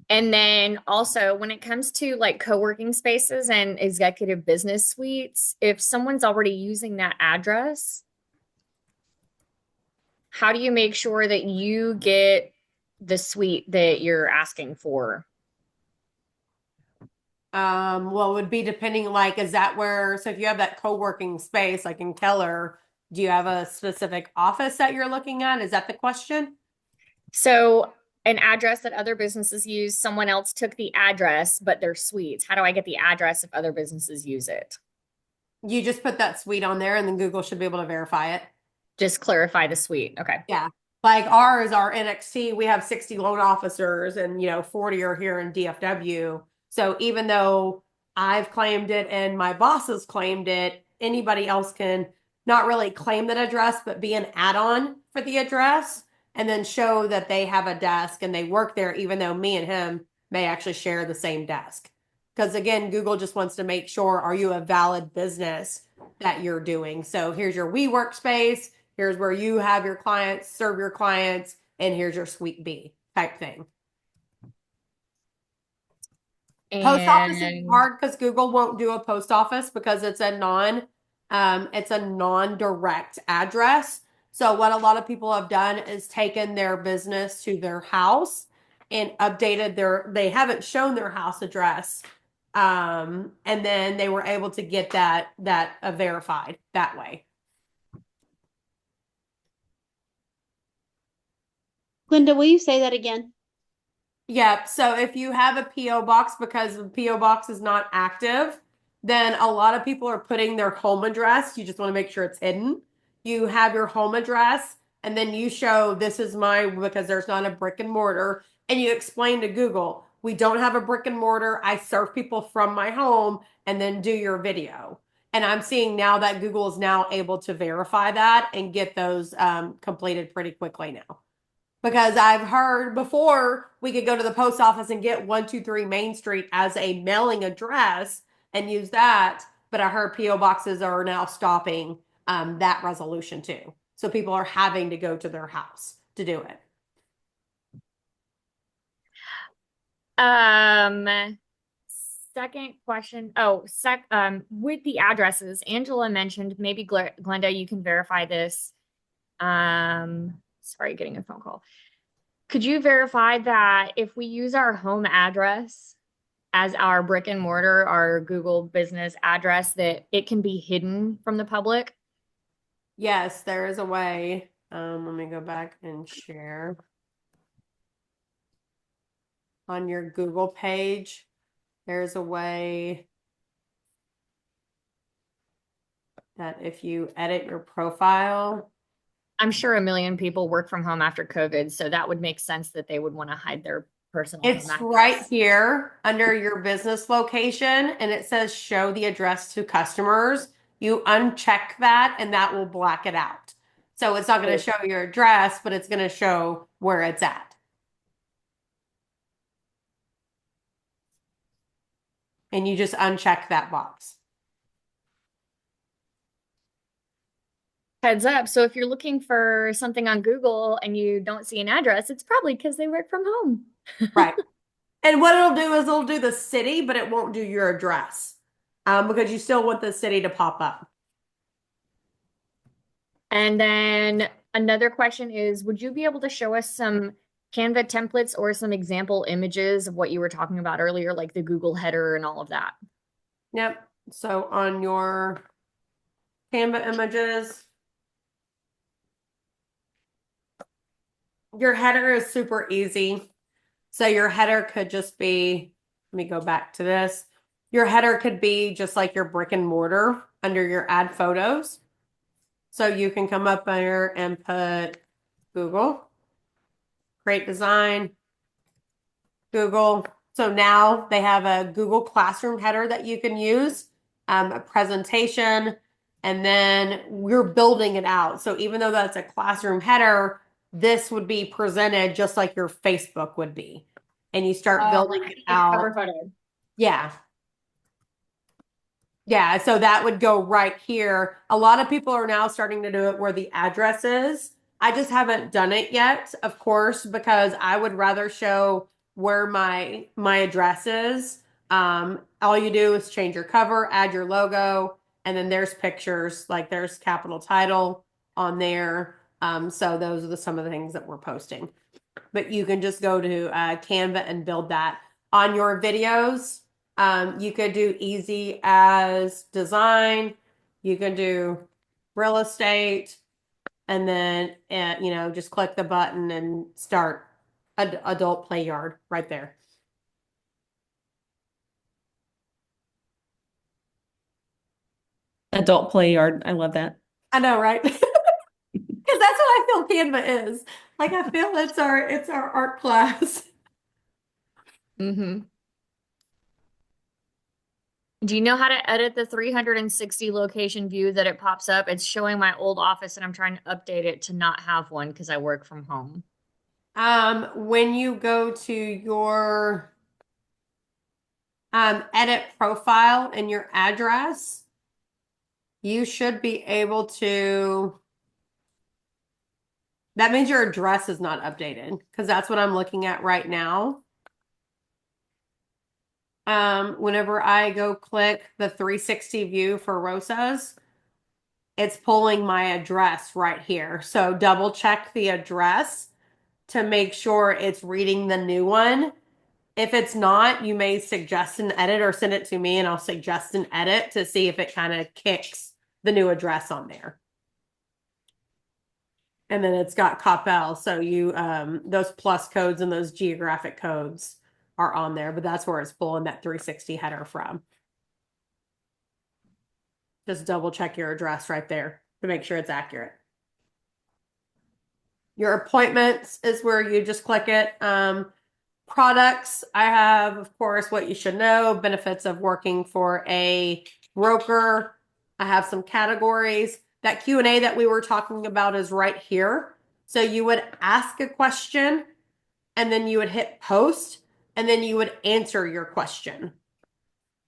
And then also, when it comes to like co-working spaces and executive business suites, if someone's already using that address, how do you make sure that you get the suite that you're asking for?
Well, it would be depending, like, is that where, so if you have that co-working space, like in Keller, do you have a specific office that you're looking at? Is that the question?
So, an address that other businesses use, someone else took the address, but they're suites. How do I get the address if other businesses use it?
You just put that suite on there and then Google should be able to verify it.
Just clarify the suite. Okay.
Yeah. Like ours, our NXT, we have 60 loan officers and 40 are here in DFW. So even though I've claimed it and my bosses claimed it, anybody else can not really claim that address, but be an add-on for the address and then show that they have a desk and they work there, even though me and him may actually share the same desk. Because again, Google just wants to make sure, are you a valid business that you're doing? So here's your WeWorkspace. Here's where you have your clients, serve your clients, and here's your suite B type thing. Post office is
And
hard because Google won't do a post office because it's a non-direct address. So what a lot of people have done is taken their business to their house and updated they haven't shown their house address. And then they were able to get that verified that way.
Linda, will you say that again?
Yep. So if you have a PO box because the PO box is not active, then a lot of people are putting their home address. You just want to make sure it's hidden. You have your home address and then you show this is because there's not a brick and mortar. And you explain to Google, we don't have a brick and mortar. I serve people from my home and then do your video. And I'm seeing now that Google is now able to verify that and get those completed pretty quickly now. Because I've heard before we could go to the post office and get 123 Main Street as a mailing address and use that. But I heard PO boxes are now stopping that resolution too. So people are having to go to their house to do it.
Second question. With the addresses, Angela mentioned maybe Glenda, you can verify this. Sorry, getting a phone call. Could you verify that if we use our home address as our brick and mortar, our Google business address, that it can be hidden from the public?
Yes, there is a way. Let me go back and share. On your Google page, there's a way that if you edit your profile,
I'm sure a million people work from home after COVID, so that would make sense that they would want to hide their personal home
it's
address.
right here under your business location and it says show the address to customers. You uncheck that and that will black it out. So it's not going to show your address, but it's going to show where it's at. And you just uncheck that box.
Heads up. So if you're looking for something on Google and you don't see an address, it's probably because they work from home.
Right. And what it'll do is it'll do the city, but it won't do your address, because you still want the city to pop up.
And then another question is, would you be able to show us some Canva templates or some example images of what you were talking about earlier, like the Google header and all of that?
Yep. So on your Canva images, your header is super easy. So your header could just be, let me go back to this. Your header could be just like your brick and mortar under your add photos. So you can come up here and put Google, create design, Google. So now they have a Google Classroom header that you can use, a presentation, and then we're building it out. So even though that's a classroom header, this would be presented just like your Facebook would be. And you start building it out.
Cover photo.
Yeah. Yeah, so that would go right here. A lot of people are now starting to do it where the address is. I just haven't done it yet, of course, because I would rather show where my address is. All you do is change your cover, add your logo, and then there's pictures, like there's capital title on there. So those are some of the things that we're posting. But you can just go to Canva and build that on your videos. You could do easy as design. You can do real estate, and then just click the button and start adult play yard right there.
Adult play yard. I love that.
I know, right? Because that's what I feel Canva is. Like I feel it's our art class.
Mm-hmm. Do you know how to edit the 360 location view that it pops up? It's showing my old office and I'm trying to update it to not have one because I work from home.
When you go to your edit profile and your address, you should be able to. That means your address is not updated because that's what I'm looking at right now. Whenever I go click the 360 view for Rosas, it's pulling my address right here. So double check the address to make sure it's reading the new one. If it's not, you may suggest an edit or send it to me and I'll suggest an edit to see if it kind of kicks the new address on there. And then it's got Coppell. So you those plus codes and those geographic codes are on there, but that's where it's pulling that 360 header from. Just double check your address right there to make sure it's accurate. Your appointments is where you just click it. Products, I have, of course, what you should know, benefits of working for a broker. I have some categories. That Q&A that we were talking about is right here. So you would ask a question and then you would hit post and then you would answer your question.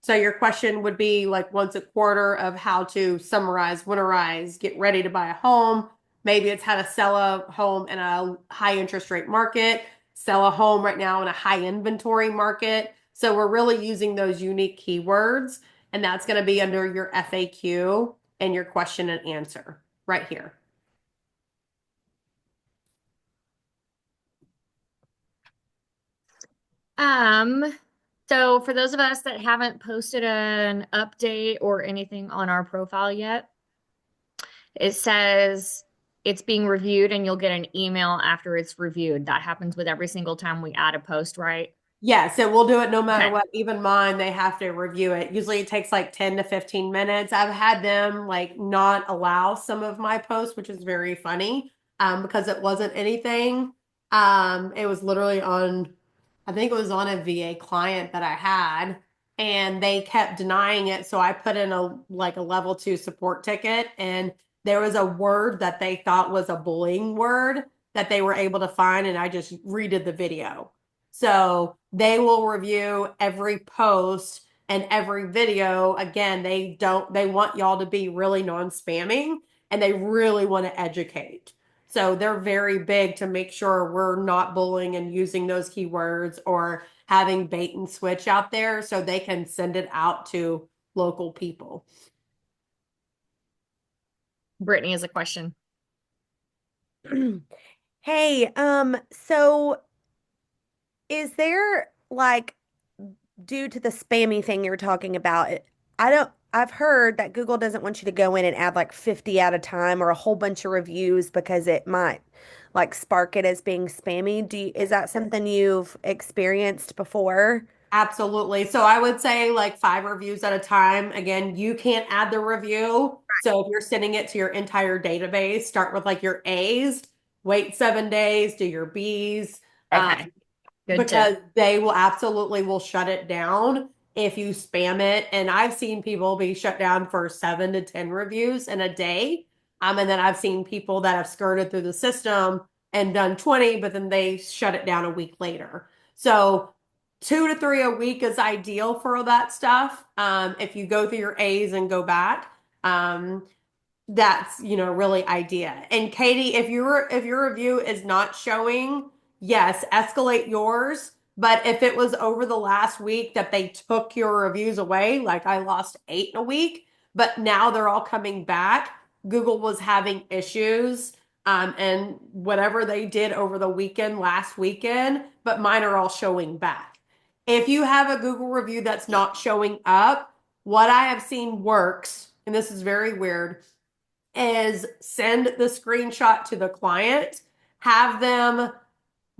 So your question would be like once a quarter of how to summarize, winterize, get ready to buy a home. Maybe it's how to sell a home in a high interest rate market, sell a home right now in a high inventory market. So we're really using those unique keywords, and that's going to be under your FAQ and your question and answer right here.
So for those of us that haven't posted an update or anything on our profile yet, it says it's being reviewed and you'll get an email after it's reviewed. That happens with every single time we add a post, right?
Yeah, so we'll do it no matter
Okay.
what. Even mine, they have to review it. Usually it takes like 10 to 15 minutes. I've had them like not allow some of my posts, which is very funny, because it wasn't anything. It was literally on, I think it was on a VA client that I had, and they kept denying it. So I put in a level 2 support ticket, and there was a word that they thought was a bullying word that they were able to find, and I just redid the video. So they will review every post and every video. Again, they want y'all to be really non-spamming. and they really want to educate. So they're very big to make sure we're not bullying and using those keywords or having bait and switch out there so they can send it out to local people.
Brittany has a question.
Hey, so is there like due to the spammy thing you're talking about, I've heard that Google doesn't want you to go in and add like 50 at a time or a whole bunch of reviews because it might like spark it as being spammy. Is that something you've experienced before?
Absolutely. So I would say like 5 reviews at a time. Again, you can't add the review. So if you're sending it to your entire database, start with like your A's, wait 7 days, do your B's.
Okay. Good
Because
tip.
they will absolutely will shut it down if you spam it. And I've seen people be shut down for 7 to 10 reviews in a day. And then I've seen people that have skirted through the system and done 20, but then they shut it down a week later. So 2 to 3 a week is ideal for that stuff. If you go through your A's and go back. That's really idea. And Katie, if your review is not showing, yes, escalate yours. But if it was over the last week that they took your reviews away, like I lost 8 in a week, but now they're all coming back, Google was having issues, and whatever they did over the weekend last weekend, but mine are all showing back. If you have a Google review that's not showing up, what I have seen works, and this is very weird, is send the screenshot to the client, have them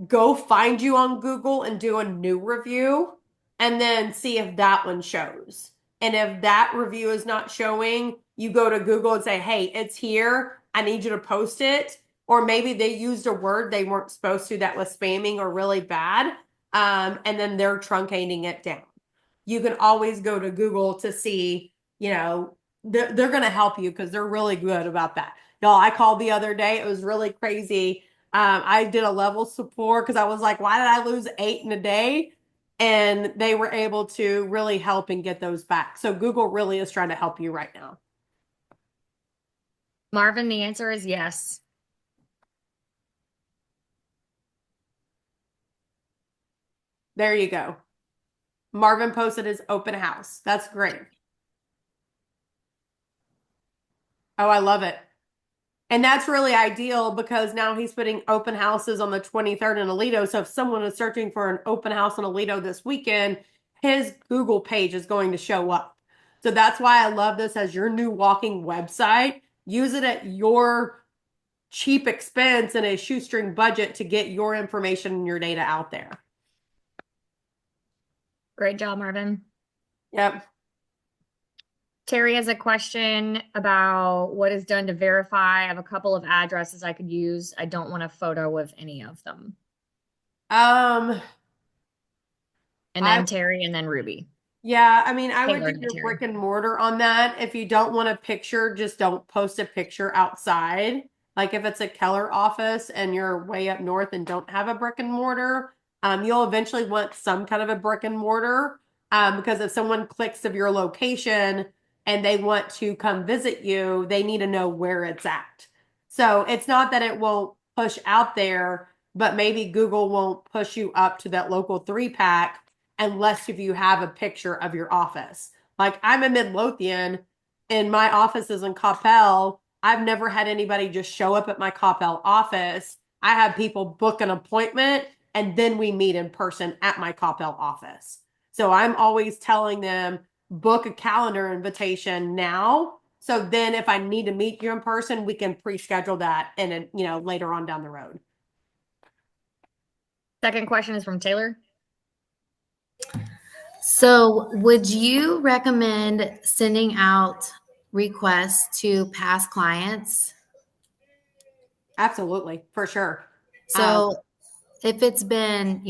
go find you on Google and do a new review, and then see if that one shows. And if that review is not showing, you go to Google and say, hey, it's here. I need you to post it. Or maybe they used a word they weren't supposed to that was spamming or really bad. And then they're truncating it down. You can always go to Google to see, they're going to help you because they're really good about that. Y'all, I called the other day. It was really crazy. I did a level support because I was like, why did I lose 8 in a day? And they were able to really help and get those back. So Google really is trying to help you right now.
Marvin, the answer is yes.
There you go. Marvin posted his open house. That's great. Oh, I love it. And that's really ideal because now he's putting open houses on the 23rd in Aledo. So if someone is searching for an open house in Aledo this weekend, his Google page is going to show up. So that's why I love this as your new walking website. Use it at your cheap expense and a shoestring budget to get your information and your data out there.
Great job, Marvin.
Yep.
Terry has a question about what is done to verify. I have a couple of addresses I could use. I don't want a photo of any of them.
Um,
And
I
then Terry and then Ruby.
Yeah, I mean, I would do
Tailored to
your
Terry.
brick and mortar on that. If you don't want a picture, just don't post a picture outside. Like if it's a Keller office and you're way up north and don't have a brick and mortar, you'll eventually want some kind of a brick and mortar. Because if someone clicks of your location and they want to come visit you, they need to know where it's at. So it's not that it won't push out there, but maybe Google won't push you up to that local 3-pack unless if you have a picture of your office. Like I'm a Midlothian and my office is in Coppell. I've never had anybody just show up at my Coppell office. I have people book an appointment and then we meet in person at my Coppell office. So I'm always telling them book a calendar invitation now. So then if I need to meet you in person, we can pre-schedule that and later on down the road.
Second question is from Taylor.
So, would you recommend sending out requests to past clients?
Absolutely, for sure.
So, if it's been,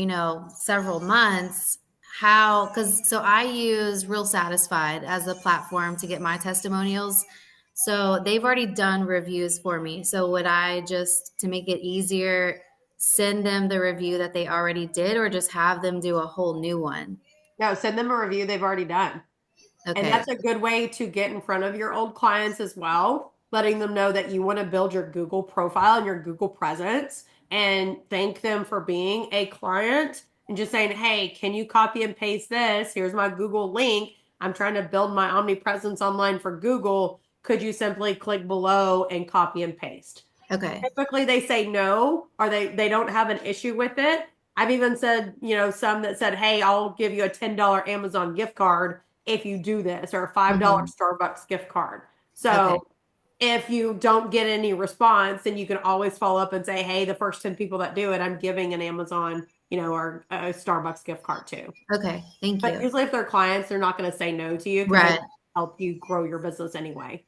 several months, so I use Real Satisfied as a platform to get my testimonials. So, they've already done reviews for me. So, would I just, to make it easier, send them the review that they already did or just have them do a whole new one?
No, send them a review they've already done. And
Okay.
that's a good way to get in front of your old clients as well. letting them know that you want to build your Google profile and your Google presence and thank them for being a client and just saying, hey, can you copy and paste this? Here's my Google link. I'm trying to build my omnipresence online for Google. Could you simply click below and copy and paste?
Okay.
Typically they say no, or they don't have an issue with it. I've even said, some that said, hey, I'll give you a $10 Amazon gift card if you do this, or a $5 Starbucks gift card.
Okay.
So if you don't get any response, then you can always follow up and say, hey, the first 10 people that do it, I'm giving an Amazon, or a Starbucks gift card too.
Okay. Thank
But
you.
usually if they're clients, they're not going to say no to you because
Right.
they help you grow your business anyway.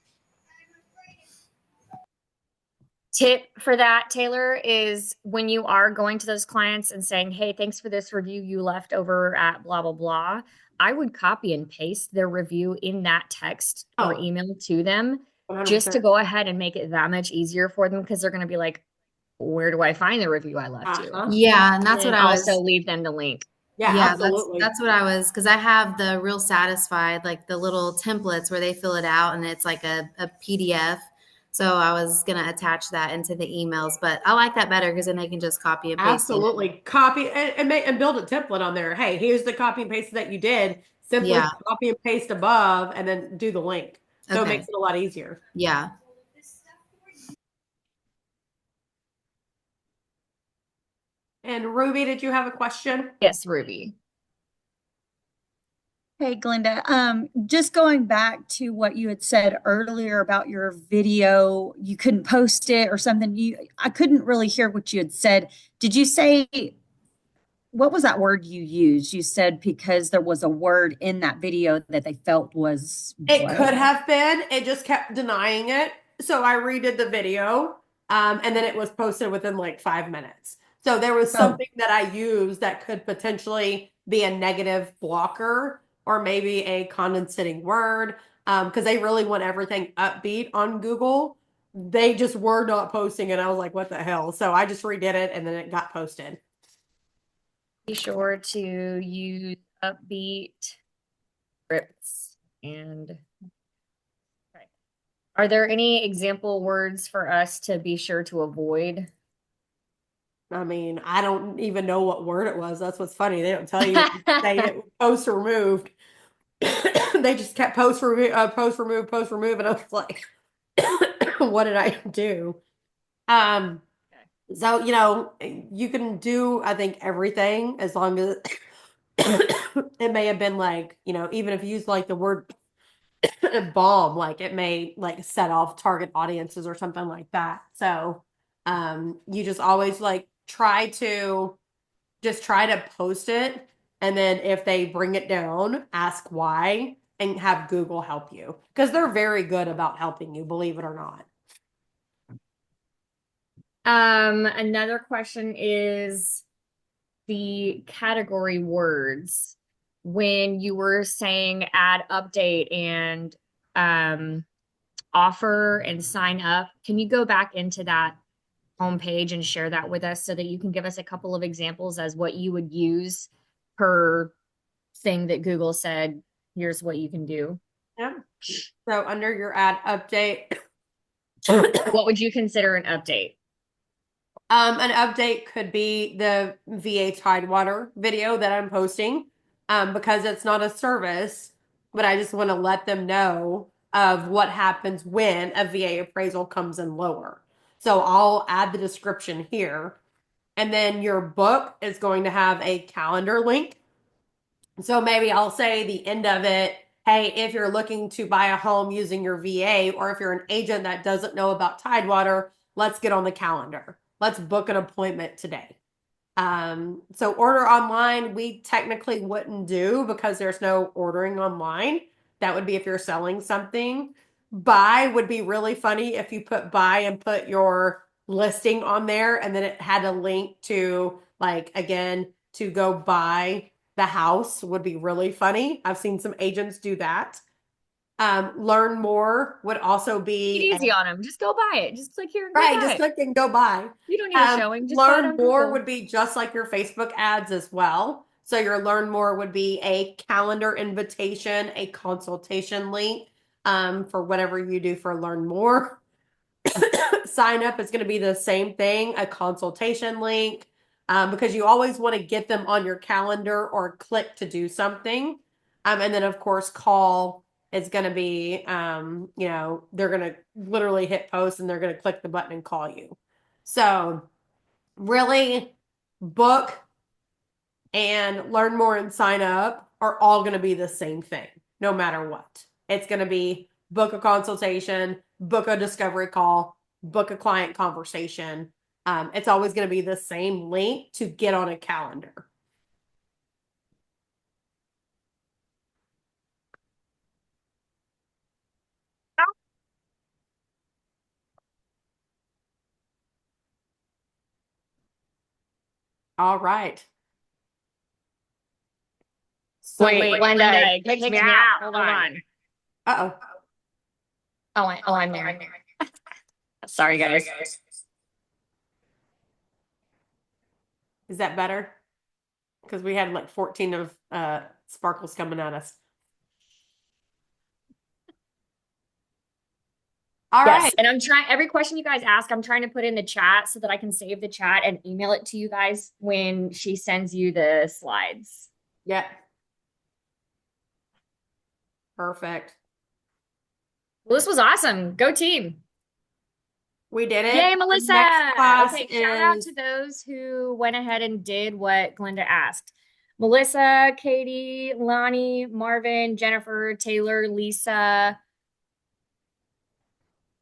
Tip for that, Taylor, is when you are going to those clients and saying, hey, thanks for this review you left over at blah, blah, blah, I would copy and paste their review in that text or
Oh,
email to them
100%.
just to go ahead and make it that much easier for them, because they're going to be like, where do I find the review I left you?
Yeah, and that's
And
what I was.
also leave them the link.
Yeah,
Yeah,
absolutely.
that's what I was, because I have the Real Satisfied, like the little templates where they fill it out and it's like a PDF. So I was gonna attach that into the emails, but I like that better because then they can just copy and paste it.
Absolutely. Copy and build a template on there. Hey, here's the copy and paste that you did. Simply
Yeah.
copy and paste above and then do the link. So it
Okay.
makes it a lot easier.
Yeah.
And Ruby, did you have a question?
Yes, Ruby.
Hey, Glenda. Just going back to what you had said earlier about your video, you couldn't post it or something. I couldn't really hear what you had said. Did you say, what was that word you used? You said because there was a word in that video that they felt was
It
what?
could have been. It just kept denying it. So I redid the video, and then it was posted within like 5 minutes. So there was
Oh,
something that I used that could potentially be a negative blocker or maybe a condescending word, because they really want everything upbeat on Google. They just were not posting it. I was like, what the hell? So I just redid it and then it got posted.
Be sure to use upbeat scripts and okay. Are there any example words for us to be sure to avoid?
I mean, I don't even know what word it was. That's what's funny. They don't tell you. Say it post removed. They just kept post remove, post remove, and I was like, what did I do? Um, so you can do, I think, everything as long as it may have been like, even if you use like the word bomb, like it may like set off target audiences or something like that. So, you just always like try to post it. And then if they bring it down, ask why and have Google help you because they're very good about helping you, believe it or not.
Another question is the category words. When you were saying add update and offer and sign up, can you go back into that homepage and share that with us so that you can give us a couple of examples as what you would use per thing that Google said, here's what you can do?
Yeah. So under your ad update,
What would you consider an update?
an update could be the VA Tidewater video that I'm posting, because it's not a service, but I just want to let them know of what happens when a VA appraisal comes in lower. So I'll add the description here, and then your book is going to have a calendar link. So maybe I'll say the end of it, hey, if you're looking to buy a home using your VA, or if you're an agent that doesn't know about Tidewater, let's get on the calendar. Let's book an appointment today. So order online, we technically wouldn't do because there's no ordering online. That would be if you're selling something. Buy would be really funny if you put buy and put your listing on there and then it had a link to like again to go buy the house would be really funny. I've seen some agents do that. Learn more would also
Be
be
easy on them. Just go buy it. Just click here and go
right.
buy
Just
it.
click and go buy.
You don't need a showing. Just buy it
Learn
on
more
Google.
would be just like your Facebook ads as well. So your learn more would be a calendar invitation, a consultation link, for whatever you do for learn more. sign up is going to be the same thing, a consultation link, because you always want to get them on your calendar or click to do something. And then of course, call is going to be, they're going to literally hit post and they're going to click the button and call you. So really book and learn more and sign up are all going to be the same thing, no matter what. It's going to be book a consultation, book a discovery call, book a client conversation. It's always going to be the same link to get on a calendar. All right. So
Wait, Glenda, it kicks me out. Hold on.
Uh-oh.
I'm there. Sorry, guys.
Is that better? Because we had like 14 of sparkles coming at us. All
Yes,
right.
and I'm trying every question you guys ask, I'm trying to put in the chat so that I can save the chat and email it to you guys when she sends you the slides.
Yeah. Perfect.
Well, this was awesome. Go team.
We did it.
Yay,
Our
Melissa.
next class
Okay, shout out
is
to those who went ahead and did what Glenda asked. Melissa, Katie, Lonnie, Marvin, Jennifer, Taylor, Lisa.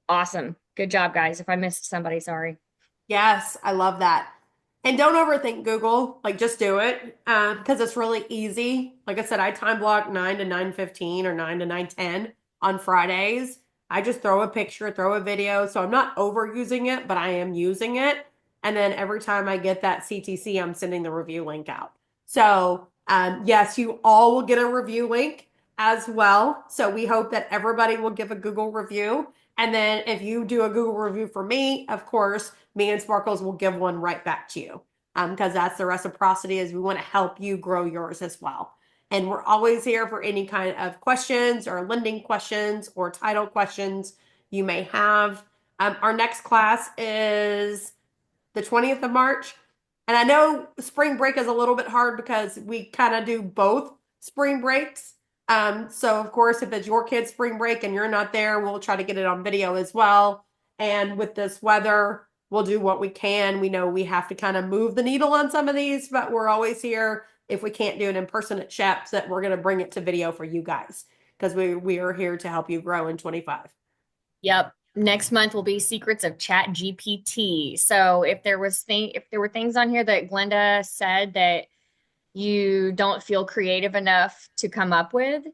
Awesome. Good job, guys. If I missed somebody, sorry.
yes, I love that. And don't overthink Google. Like just do it because it's really easy. Like I said, I time block 9 to 9:15 or 9 to 9:10 on Fridays. I just throw a picture, throw a video. So I'm not overusing it, but I am using it. And then every time I get that CTC, I'm sending the review link out. So yes, you all will get a review link as well. So we hope that everybody will give a Google review. And then if you do a Google review for me, of course, me and Sparkles will give one right back to you. Because that's the reciprocity is we want to help you grow yours as well. And we're always here for any kind of questions or lending questions or title questions you may have. Our next class is the 20th of March. And I know spring break is a little bit hard because we kind of do both spring breaks. So of course, if it's your kid's spring break and you're not there, we'll try to get it on video as well. And with this weather, we'll do what we can. We know we have to kind of move the needle on some of these, but we're always here. If we can't do it in person at Sheps, that we're going to bring it to video for you guys because we are here to help you grow in 25.
Yep. Next month will be Secrets of Chat GPT. So if there were things on here that Glenda said that you don't feel creative enough to come up with,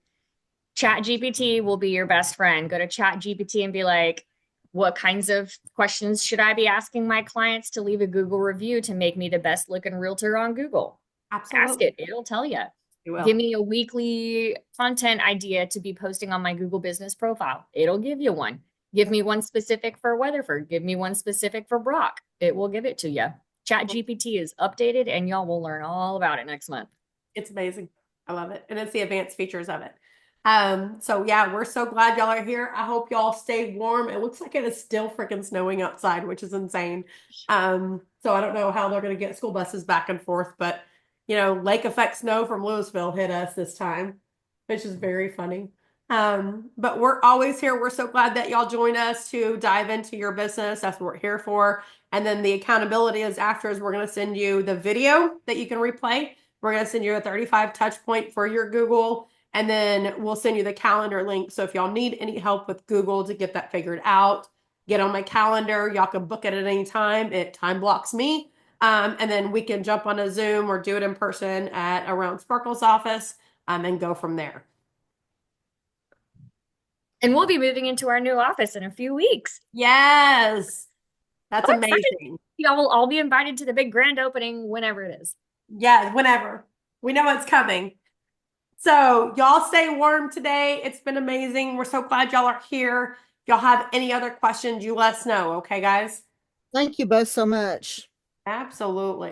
Chat GPT will be your best friend. Go to Chat GPT and be like, what kinds of questions should I be asking my clients to leave a Google review to make me the best looking realtor on Google?
Absolutely.
Ask it. It'll tell you.
You will.
Give me a weekly content idea to be posting on my Google business profile. It'll give you one. Give me one specific for Weatherford. Give me one specific for Brock. It will give it to you. Chat GPT is updated and y'all will learn all about it next month.
It's amazing. I love it. And it's the advanced features of it. So yeah, we're so glad y'all are here. I hope y'all stay warm. It looks like it is still freaking snowing outside, which is insane. So I don't know how they're going to get school buses back and forth, but lake effect snow from Louisville hit us this time, which is very funny. But we're always here. We're so glad that y'all join us to dive into your business. That's what we're here for. And then the accountability is after we're going to send you the video that you can replay. We're going to send you a 35 touch point for your Google. And then we'll send you the calendar link. So if y'all need any help with Google to get that figured out, get on my calendar. Y'all can book it at any time. It time blocks me. And then we can jump on a Zoom or do it in person at around Sparkle's office and go from there.
And we'll be moving into our new office in a few weeks.
Yes. That's
Oh,
amazing.
Y'all will all be invited to the big grand opening whenever it is.
Yeah, whenever. We know it's coming. So y'all stay warm today. It's been amazing. We're so glad y'all are here. If y'all have any other questions, you let us know. Okay, guys?
Thank you both so much.
Absolutely.